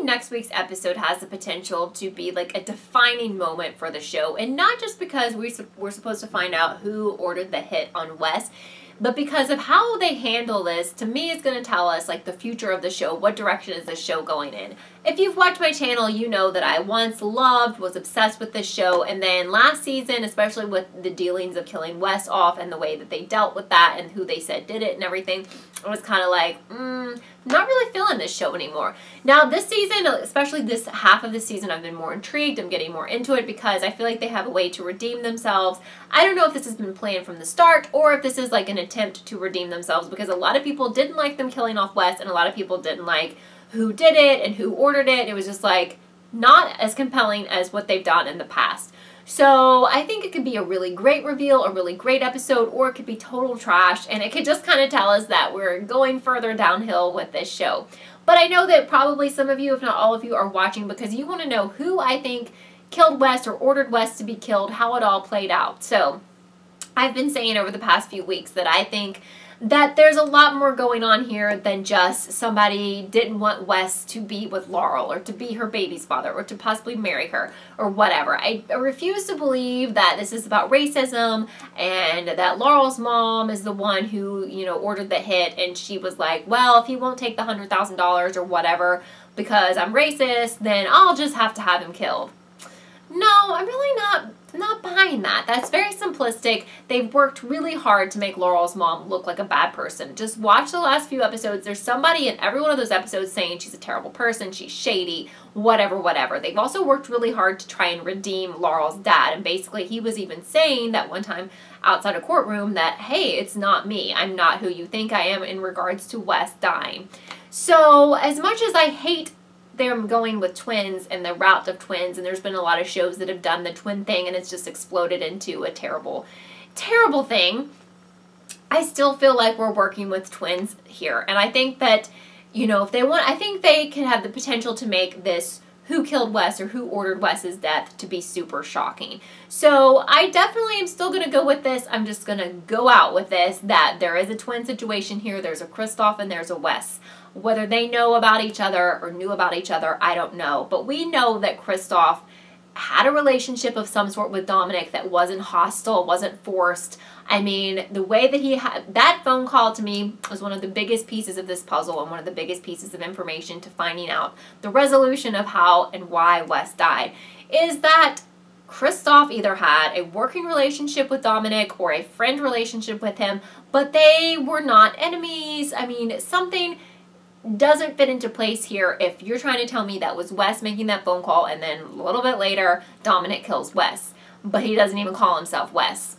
think next week's episode has the potential to be like a defining moment for the show, and not just because we're supposed to find out who ordered the hit on Wes, but because of how they handle this. To me, it's going to tell us like the future of the show. What direction is this show going in? If you've watched my channel, you know that I once loved, was obsessed with this show, and then last season, especially with the dealings of killing Wes off and the way that they dealt with that and who they said did it and everything, I was kind of like, not really feeling this show anymore. Now this season, especially this half of the season, I've been more intrigued. I'm getting more into it because I feel like they have a way to redeem themselves. I don't know if this has been planned from the start or if this is like an attempt to redeem themselves, because a lot of people didn't like them killing off Wes and a lot of people didn't like who did it and who ordered it. It was just like not as compelling as what they've done in the past. So I think it could be a really great reveal, a really great episode, or it could be total trash, and it could just kind of tell us that we're going further downhill with this show. But I know that probably some of you, if not all of you, are watching because you want to know who I think killed Wes or ordered Wes to be killed, how it all played out. So I've been saying over the past few weeks that I think that there's a lot more going on here than just somebody didn't want Wes to be with Laurel or to be her baby's father or to possibly marry her or whatever. I refuse to believe that this is about racism and that Laurel's mom is the one who, you know, ordered the hit, and she was like, well, if he won't take the $100,000 or whatever because I'm racist, then I'll just have to have him killed. No, I'm really not buying that. That's very simplistic. They've worked really hard to make Laurel's mom look like a bad person. Just watch the last few episodes. There's somebody in every one of those episodes saying she's a terrible person, she's shady, whatever, whatever. They've also worked really hard to try and redeem Laurel's dad, and basically he was even saying that one time outside a courtroom that, hey, it's not me. I'm not who you think I am in regards to Wes dying. So as much as I hate they're going with twins and the route of twins, and there's been a lot of shows that have done the twin thing and it's just exploded into a terrible, terrible thing, I still feel like we're working with twins here. And I think that, you know, if they want, I think they can have the potential to make this who killed Wes or who ordered Wes's death to be super shocking. So I definitely am still going to go with this. I'm just going to go out with this, that there is a twin situation here. There's a Kristoff and there's a Wes. Whether they know about each other or knew about each other, I don't know. But we know that Kristoff had a relationship of some sort with Dominic that wasn't hostile, wasn't forced. I mean, the way that he had that phone call to me was one of the biggest pieces of this puzzle and one of the biggest pieces of information to finding out the resolution of how and why Wes died, is that Kristoff either had a working relationship with Dominic or a friend relationship with him, but they were not enemies. I mean, something doesn't fit into place here if you're trying to tell me that was Wes making that phone call and then a little bit later Dominic kills Wes, but he doesn't even call himself Wes.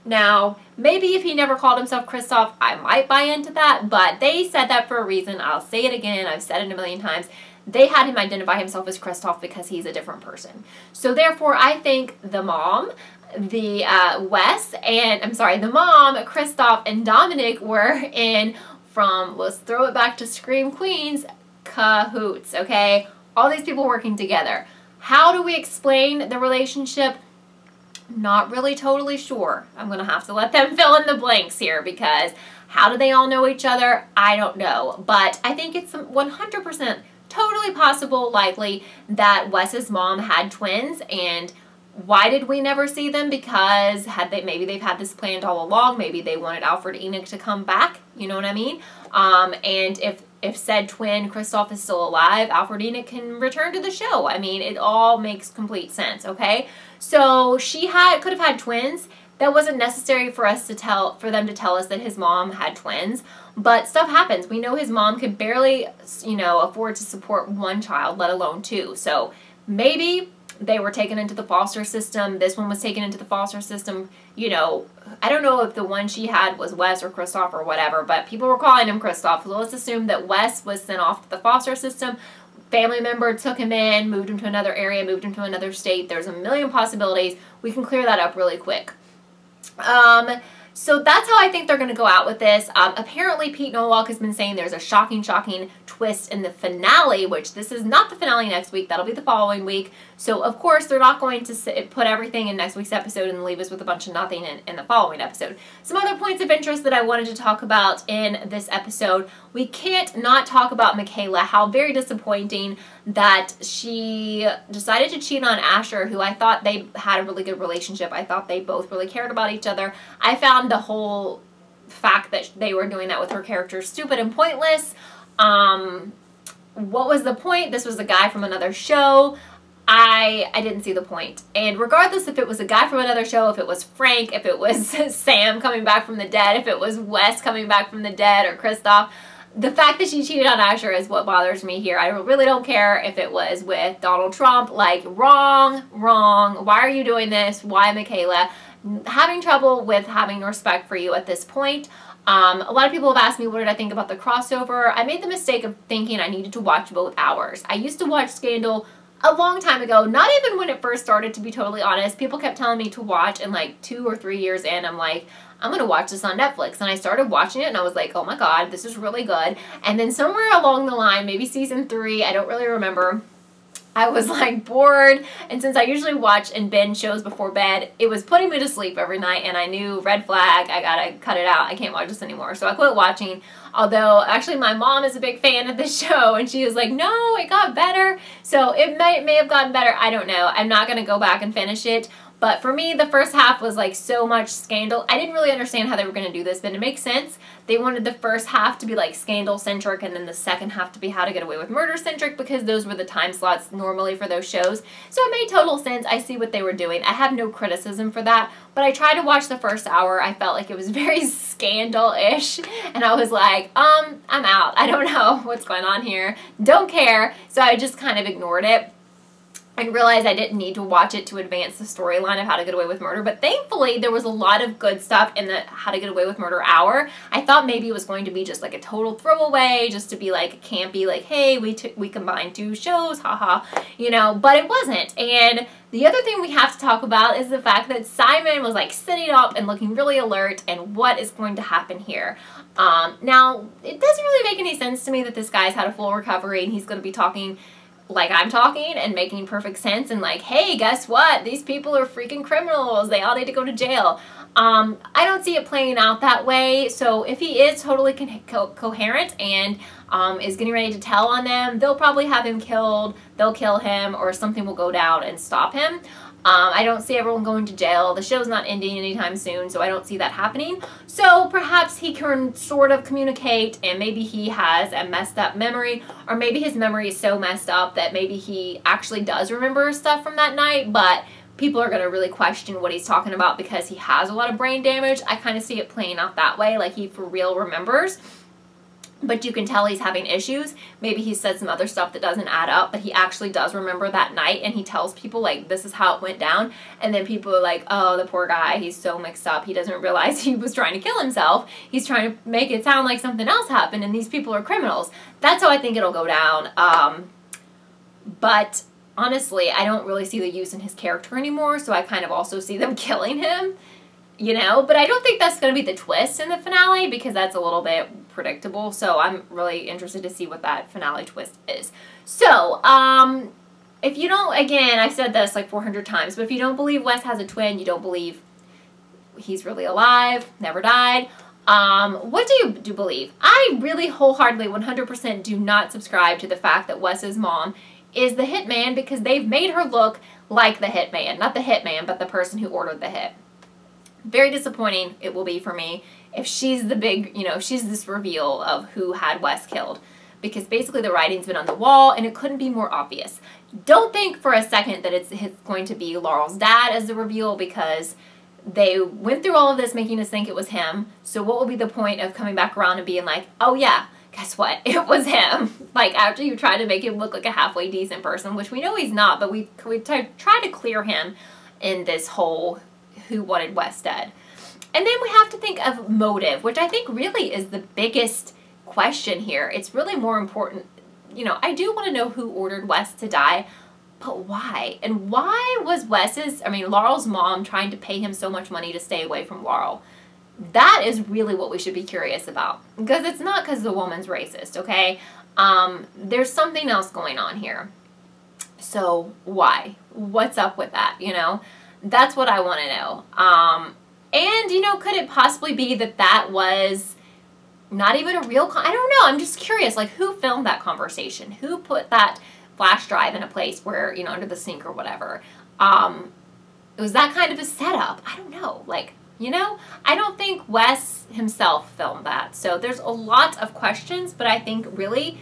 Now, maybe if he never called himself Kristoff, I might buy into that, but they said that for a reason. I'll say it again. I've said it a million times. They had him identify himself as Kristoff because he's a different person. So therefore, I think the mom, the mom, Kristoff, and Dominic were in from, let's throw it back to Scream Queens, cahoots, okay? All these people working together. How do we explain the relationship? Not really totally sure. I'm going to have to let them fill in the blanks here, because how do they all know each other? I don't know. But I think it's 100% totally possible, likely, that Wes's mom had twins. And why did we never see them? Because maybe they've had this planned all along. Maybe they wanted Alfred Enoch to come back. You know what I mean? And if said twin Kristoff is still alive, Alfred Enoch can return to the show. I mean, it all makes complete sense, okay? So she could have had twins. That wasn't necessary for them to tell us that his mom had twins. But stuff happens. We know his mom could barely, you know, afford to support one child, let alone two. So maybe they were taken into the foster system. This one was taken into the foster system. You know, I don't know if the one she had was Wes or Kristoff or whatever, but people were calling him Kristoff. So let's assume that Wes was sent off to the foster system. Family member took him in, moved him to another area, moved him to another state. There's a million possibilities. We can clear that up really quick. So that's how I think they're going to go out with this. Apparently, Pete Nowalk has been saying there's a shocking twist in the finale, which this is not the finale next week. That'll be the following week. So, of course, they're not going to put everything in next week's episode and leave us with a bunch of nothing in the following episode. Some other points of interest that I wanted to talk about in this episode. We can't not talk about Michaela, how very disappointing that she decided to cheat on Asher, who I thought they had a really good relationship. I thought they both really cared about each other. I found the whole fact that they were doing that with her character stupid and pointless. What was the point? This was a guy from another show. I didn't see the point. And regardless if it was a guy from another show, if it was Frank, if it was Sam coming back from the dead, if it was Wes coming back from the dead, or Kristoff, the fact that she cheated on Asher is what bothers me here. I really don't care if it was with Donald Trump. Like, wrong. Why are you doing this? Why, Michaela? Having trouble with having respect for you at this point. A lot of people have asked me what did I think about the crossover. I made the mistake of thinking I needed to watch both hours. I used to watch Scandal a long time ago, not even when it first started, to be totally honest. People kept telling me to watch, and like 2 or 3 years in, I'm like, I'm going to watch this on Netflix. And I started watching it, and I was like, oh my god, this is really good. And then somewhere along the line, maybe season 3, I don't really remember, I was like bored, and since I usually watch and binge shows before bed, it was putting me to sleep every night, and I knew, red flag, I gotta cut it out. I can't watch this anymore. So I quit watching, although actually my mom is a big fan of the show, and she was like, no, it got better. So it may have gotten better. I don't know. I'm not gonna go back and finish it. But for me, the first half was like so much Scandal. I didn't really understand how they were going to do this, but it makes sense. They wanted the first half to be like Scandal-centric, and then the second half to be How to Get Away with Murder-centric, because those were the time slots normally for those shows. So it made total sense. I see what they were doing. I have no criticism for that, but I tried to watch the first hour. I felt like it was very Scandal-ish, and I was like, I'm out. I don't know what's going on here. Don't care. So I just kind of ignored it. I realized I didn't need to watch it to advance the storyline of How to Get Away with Murder, but thankfully there was a lot of good stuff in the How to Get Away with Murder hour. I thought maybe it was going to be just like a total throwaway, just to be like campy, like, hey, we combined 2 shows, haha, you know, but it wasn't. And the other thing we have to talk about is the fact that Simon was like sitting up and looking really alert, and what is going to happen here. Now, it doesn't really make any sense to me that this guy's had a full recovery and he's going to be talking like I'm talking and making perfect sense and like, hey, guess what? These people are freaking criminals. They all need to go to jail. I don't see it playing out that way. So if he is totally coherent and is getting ready to tell on them, they'll probably have him killed. They'll kill him, or something will go down and stop him. I don't see everyone going to jail. The show's not ending anytime soon, so I don't see that happening. So perhaps he can sort of communicate, and maybe he has a messed up memory, or maybe his memory is so messed up that maybe he actually does remember stuff from that night, but people are going to really question what he's talking about because he has a lot of brain damage. I kind of see it playing out that way, like he for real remembers. But you can tell he's having issues. Maybe he said some other stuff that doesn't add up, but he actually does remember that night, and he tells people, like, this is how it went down. And then people are like, oh, the poor guy, he's so mixed up. He doesn't realize he was trying to kill himself. He's trying to make it sound like something else happened, and these people are criminals. That's how I think it'll go down. But honestly, I don't really see the use in his character anymore, so I kind of also see them killing him. You know, but I don't think that's going to be the twist in the finale, because that's a little bit predictable. So I'm really interested to see what that finale twist is. So, if you don't, again, I've said this like 400 times, but if you don't believe Wes has a twin, you don't believe he's really alive, never died, what do you believe? I really wholeheartedly 100% do not subscribe to the fact that Wes's mom is the hitman, because they've made her look like the hitman. Not the hitman, but the person who ordered the hit. Very disappointing it will be for me if she's the big, you know, if she's this reveal of who had Wes killed. Because basically the writing's been on the wall and it couldn't be more obvious. Don't think for a second that it's going to be Laurel's dad as the reveal, because they went through all of this making us think it was him. So what will be the point of coming back around and being like, oh yeah, guess what? It was him. Like, after you try to make him look like a halfway decent person, which we know he's not, but we try to clear him in this whole who wanted Wes dead. And then we have to think of motive, which I think really is the biggest question here. It's really more important, you know, I do want to know who ordered Wes to die, but why? And why was Laurel's mom trying to pay him so much money to stay away from Laurel? That is really what we should be curious about. Because it's not because the woman's racist, okay? There's something else going on here. So why? What's up with that, you know? That's what I want to know. And, you know, could it possibly be that that was not even a real... I don't know. I'm just curious. Like, who filmed that conversation? Who put that flash drive in a place where, you know, under the sink or whatever? Was that kind of a setup? I don't know. Like, you know, I don't think Wes himself filmed that. So there's a lot of questions, but I think really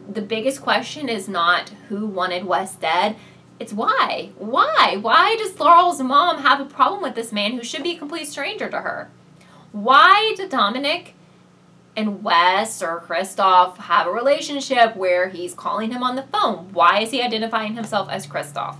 the biggest question is not who wanted Wes dead. It's why. Why? Why does Laurel's mom have a problem with this man who should be a complete stranger to her? Why did Dominic and Wes or Christoph have a relationship where he's calling him on the phone? Why is he identifying himself as Christoph?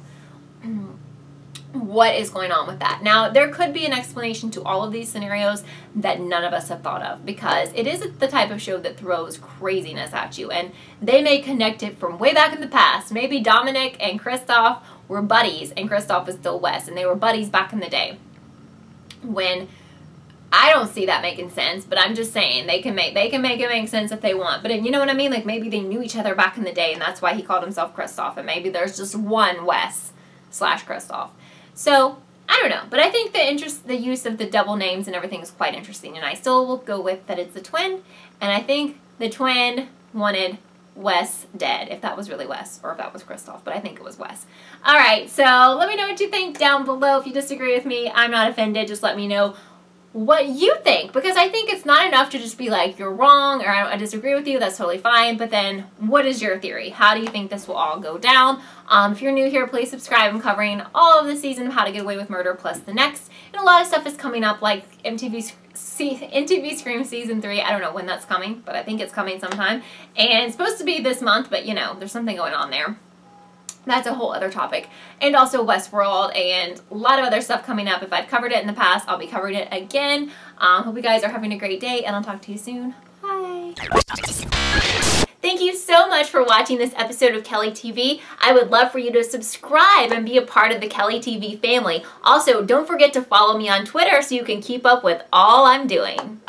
What is going on with that? Now, there could be an explanation to all of these scenarios that none of us have thought of, because it is the type of show that throws craziness at you, and they may connect it from way back in the past. Maybe Dominic and Christoph were buddies, and Christoph was still Wes, and they were buddies back in the day. When I don't see that making sense, but I'm just saying they can make it make sense if they want. But you know what I mean? Like, maybe they knew each other back in the day, and that's why he called himself Christoph, and maybe there's just one Wes / Christoph. So, I don't know, but I think the use of the double names and everything is quite interesting, and I still will go with that it's the twin, and I think the twin wanted Wes dead, if that was really Wes, or if that was Christoph, but I think it was Wes. Alright, so let me know what you think down below. If you disagree with me, I'm not offended, just let me know what you think, because I think it's not enough to just be like, you're wrong, or I disagree with you, that's totally fine, but then what is your theory? How do you think this will all go down? If you're new here, please subscribe. I'm covering all of the season of How to Get Away with Murder plus the next, and a lot of stuff is coming up, like MTV Scream Season 3. I don't know when that's coming, but I think it's coming sometime, and it's supposed to be this month, but you know, there's something going on there. That's a whole other topic. And also Westworld and a lot of other stuff coming up. If I've covered it in the past, I'll be covering it again. Hope you guys are having a great day, and I'll talk to you soon. Bye. Thank you so much for watching this episode of Kelly TV. I would love for you to subscribe and be a part of the Kelly TV family. Also, don't forget to follow me on Twitter so you can keep up with all I'm doing.